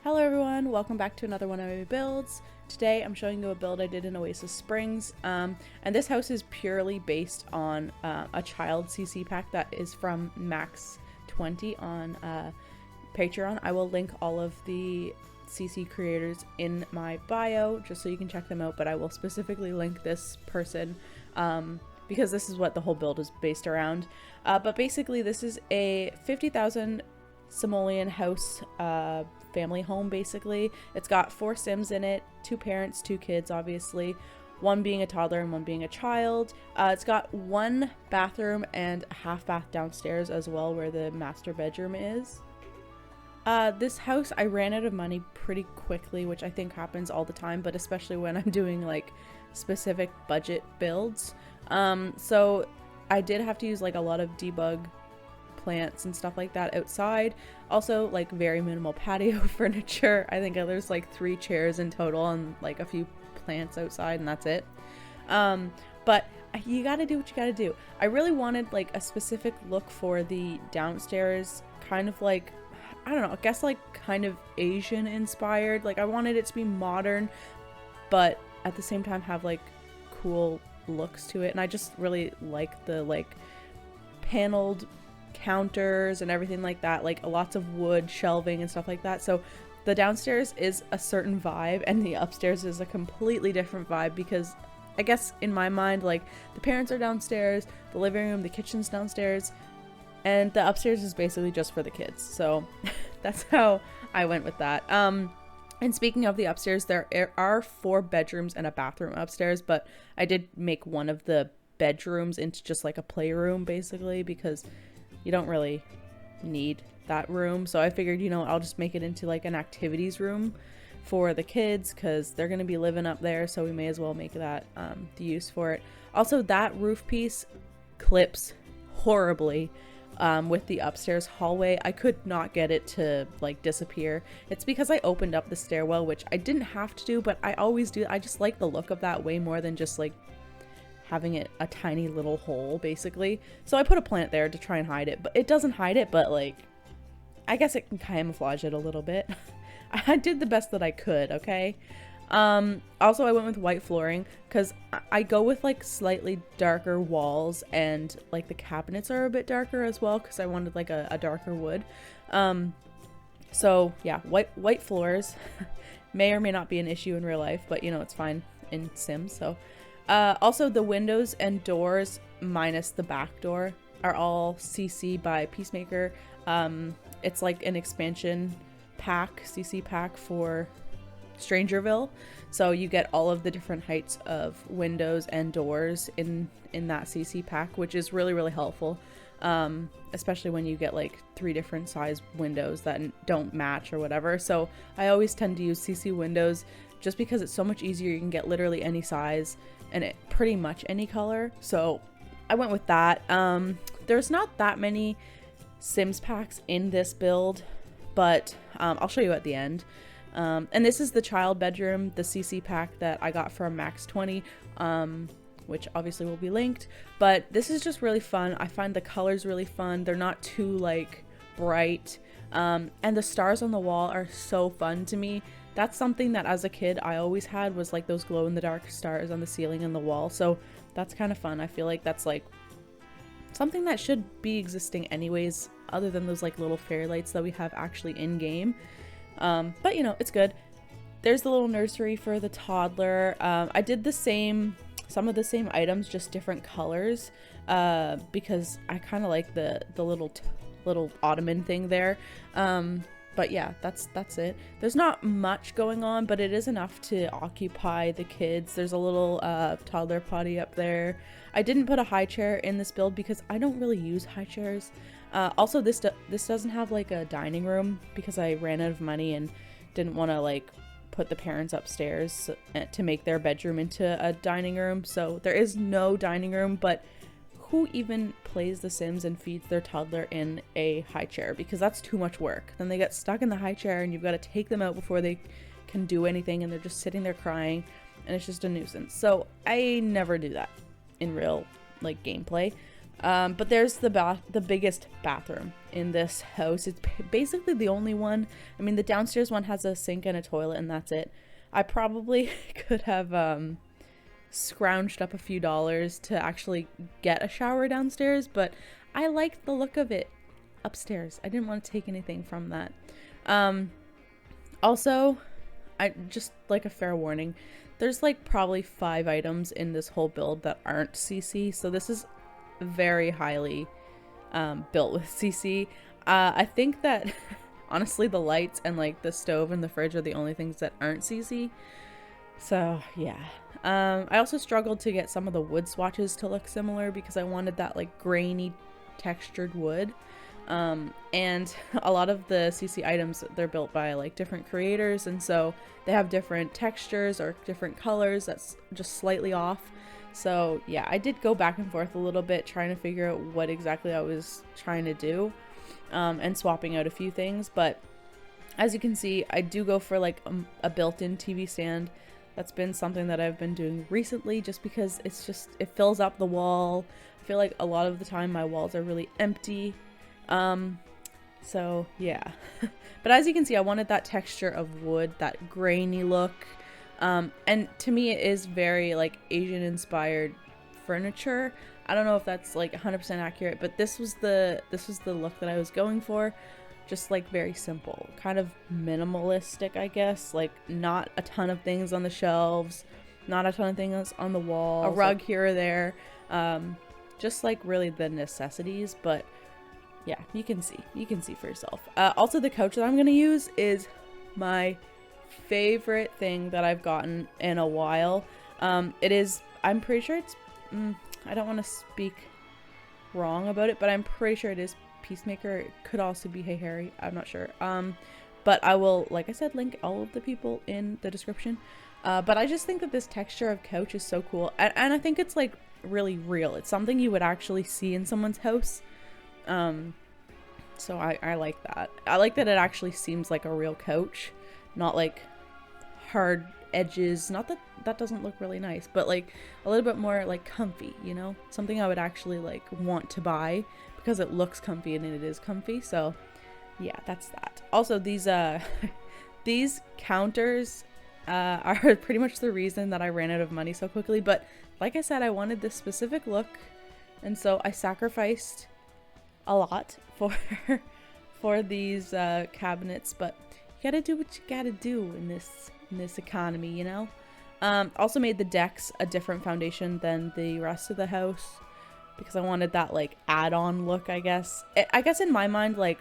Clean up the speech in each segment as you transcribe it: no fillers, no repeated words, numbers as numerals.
Hello everyone, welcome back to another one of my builds. Today I'm showing you a build I did in Oasis Springs, and this house is purely based on a child CC pack that is from Max20 on Patreon. I will link all of the CC creators in my bio just so you can check them out, but I will specifically link this person because this is what the whole build is based around. But basically this is a 50,000 simoleon house family home. Basically it's got 4 sims in it, 2 parents, 2 kids, obviously, one being a toddler and one being a child. It's got 1 bathroom and a half bath downstairs as well, where the master bedroom is. This house, I ran out of money pretty quickly, which I think happens all the time, but especially when I'm doing like specific budget builds. So I did have to use like a lot of debug plants and stuff like that outside. Also like very minimal patio furniture. I think there's like 3 chairs in total and like a few plants outside, and that's it. But you gotta do what you gotta do. I really wanted like a specific look for the downstairs, kind of like, I don't know, I guess like kind of Asian inspired. Like I wanted it to be modern, but at the same time have like cool looks to it. And I just really like the like paneled counters and everything like that, like lots of wood shelving and stuff like that. So the downstairs is a certain vibe and the upstairs is a completely different vibe, because I guess in my mind, like the parents are downstairs, the living room, the kitchen's downstairs, and the upstairs is basically just for the kids. So that's how I went with that. And speaking of the upstairs, there are 4 bedrooms and a bathroom upstairs, but I did make one of the bedrooms into just like a playroom basically, because you don't really need that room. So I figured, you know, I'll just make it into like an activities room for the kids, because they're going to be living up there, so we may as well make that the use for it. Also, that roof piece clips horribly with the upstairs hallway. I could not get it to like disappear. It's because I opened up the stairwell, which I didn't have to do, but I always do. I just like the look of that way more than just like having it a tiny little hole basically. So I put a plant there to try and hide it, but it doesn't hide it, but like I guess it can camouflage it a little bit. I did the best that I could, okay? Also I went with white flooring because I go with like slightly darker walls, and like the cabinets are a bit darker as well because I wanted like a darker wood. So yeah, white floors may or may not be an issue in real life, but you know, it's fine in Sims. So also the windows and doors minus the back door are all CC by Peacemaker. It's like an expansion pack, CC pack for Strangerville, so you get all of the different heights of windows and doors in that CC pack, which is really helpful, especially when you get like 3 different size windows that don't match or whatever. So I always tend to use CC windows just because it's so much easier. You can get literally any size and it pretty much any color, so I went with that. There's not that many Sims packs in this build, but I'll show you at the end. And this is the child bedroom, the CC pack that I got from Max20, which obviously will be linked. But this is just really fun. I find the colors really fun. They're not too like bright. And the stars on the wall are so fun to me. That's something that as a kid I always had, was like those glow in the dark stars on the ceiling and the wall. So that's kind of fun. I feel like that's like something that should be existing anyways, other than those like little fairy lights that we have actually in game. But you know, it's good. There's the little nursery for the toddler. I did some of the same items, just different colors, because I kind of like the little ottoman thing there. But yeah, that's it. There's not much going on, but it is enough to occupy the kids. There's a little toddler potty up there. I didn't put a high chair in this build because I don't really use high chairs. Also, this doesn't have like a dining room because I ran out of money and didn't want to like put the parents upstairs to make their bedroom into a dining room. So there is no dining room, but who even plays The Sims and feeds their toddler in a high chair? Because that's too much work. Then they get stuck in the high chair and you've got to take them out before they can do anything, and they're just sitting there crying, and it's just a nuisance. So I never do that in real like gameplay. But there's the biggest bathroom in this house. It's basically the only one. I mean, the downstairs one has a sink and a toilet, and that's it. I probably could have scrounged up a few dollars to actually get a shower downstairs, but I liked the look of it upstairs. I didn't want to take anything from that. Also, I just like a fair warning, there's like probably 5 items in this whole build that aren't CC, so this is very highly built with CC. I think that honestly the lights and like the stove and the fridge are the only things that aren't CC. So yeah. I also struggled to get some of the wood swatches to look similar because I wanted that like grainy textured wood. And a lot of the CC items, they're built by like different creators, and so they have different textures or different colors that's just slightly off. So yeah, I did go back and forth a little bit trying to figure out what exactly I was trying to do, and swapping out a few things. But as you can see, I do go for like a built-in TV stand. That's been something that I've been doing recently just because it fills up the wall. I feel like a lot of the time my walls are really empty. So yeah. But as you can see, I wanted that texture of wood, that grainy look. And to me it is very like Asian inspired furniture. I don't know if that's like 100% accurate, but this was the look that I was going for. Just like very simple, kind of minimalistic, I guess. Like not a ton of things on the shelves, not a ton of things on the wall, a rug here or there. Just like really the necessities, but yeah, you can see for yourself. Also, the couch that I'm gonna use is my favorite thing that I've gotten in a while. It is, I'm pretty sure it's, I don't want to speak wrong about it, but I'm pretty sure it is Peacemaker. It could also be Hey Harry, I'm not sure. But I will, like I said, link all of the people in the description. But I just think that this texture of couch is so cool, and I think it's like really real. It's something you would actually see in someone's house. So I like that. I like that it actually seems like a real couch, not like hard edges. Not that that doesn't look really nice, but like a little bit more like comfy, you know? Something I would actually like want to buy because it looks comfy and it is comfy. So yeah, that's that. Also, these these counters are pretty much the reason that I ran out of money so quickly. But like I said, I wanted this specific look, and so I sacrificed a lot for these cabinets. But you gotta do what you gotta do in this economy, you know. Also made the decks a different foundation than the rest of the house because I wanted that like add-on look, I guess. I guess in my mind, like,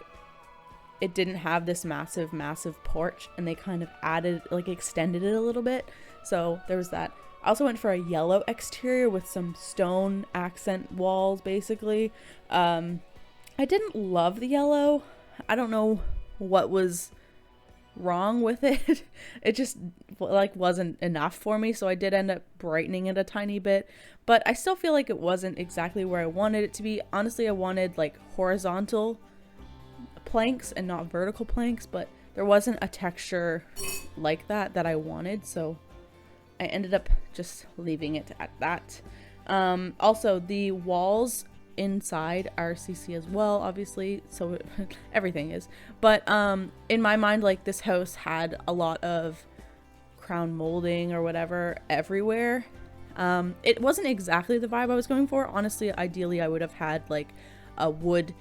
it didn't have this massive porch, and they kind of added, like, extended it a little bit. So there was that. I also went for a yellow exterior with some stone accent walls, basically. I didn't love the yellow. I don't know what was wrong with it. It just like wasn't enough for me, so I did end up brightening it a tiny bit, but I still feel like it wasn't exactly where I wanted it to be. Honestly, I wanted like horizontal planks and not vertical planks, but there wasn't a texture like that I wanted, so I ended up just leaving it at that. Also, the walls inside are CC as well, obviously, so everything is, but in my mind, like, this house had a lot of crown molding or whatever everywhere. It wasn't exactly the vibe I was going for. Honestly, ideally I would have had like a wood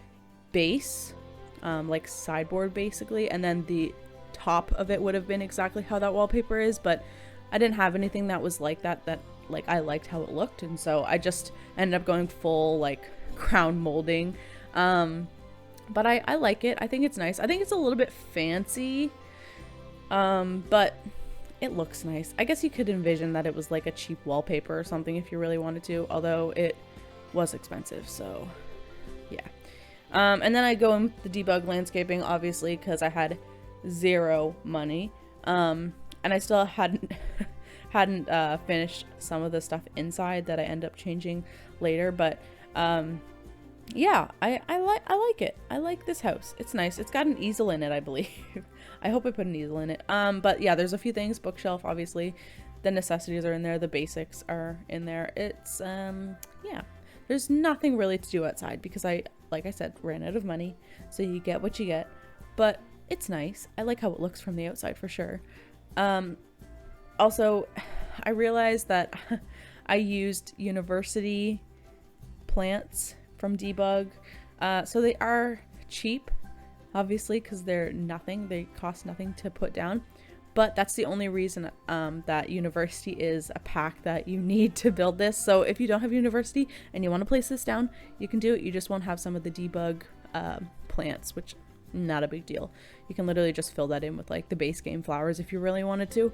base, like sideboard basically, and then the top of it would have been exactly how that wallpaper is, but I didn't have anything that was like that like I liked how it looked, and so I just ended up going full like crown molding. But I like it. I think it's nice. I think it's a little bit fancy, but it looks nice. I guess you could envision that it was like a cheap wallpaper or something if you really wanted to, although it was expensive, so yeah. And then I go in the debug landscaping, obviously, because I had 0 money, and I still hadn't finished some of the stuff inside that I end up changing later, but yeah, I like it. I like this house. It's nice. It's got an easel in it, I believe. I hope I put an easel in it. But yeah, there's a few things. Bookshelf, obviously. The necessities are in there. The basics are in there. It's yeah. There's nothing really to do outside because like I said, ran out of money. So you get what you get. But it's nice. I like how it looks from the outside for sure. Also, I realized that I used university plants from Debug. So they are cheap, obviously, because they're nothing. They cost nothing to put down. But that's the only reason that university is a pack that you need to build this. So if you don't have university and you want to place this down, you can do it. You just won't have some of the Debug plants, which not a big deal. You can literally just fill that in with like the base game flowers if you really wanted to.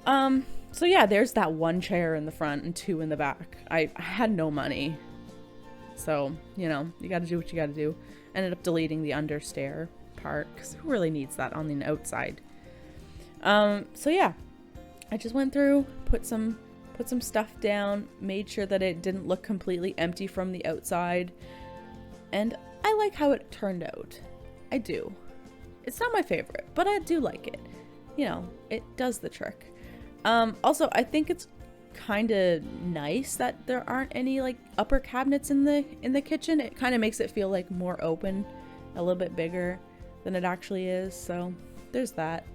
So yeah, there's that one chair in the front and 2 in the back. I had no money. So, you know, you got to do what you got to do. Ended up deleting the understair part because who really needs that on the outside? So yeah, I just went through, put some stuff down, made sure that it didn't look completely empty from the outside, and I like how it turned out. I do. It's not my favorite, but I do like it. You know, it does the trick. Also, I think it's kind of nice that there aren't any like upper cabinets in the kitchen. It kind of makes it feel like more open, a little bit bigger than it actually is. So there's that.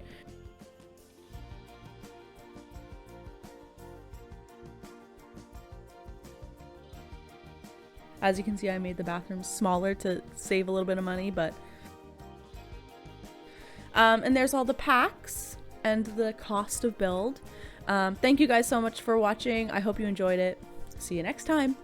As you can see, I made the bathroom smaller to save a little bit of money, but and there's all the packs and the cost of build. Thank you guys so much for watching. I hope you enjoyed it. See you next time.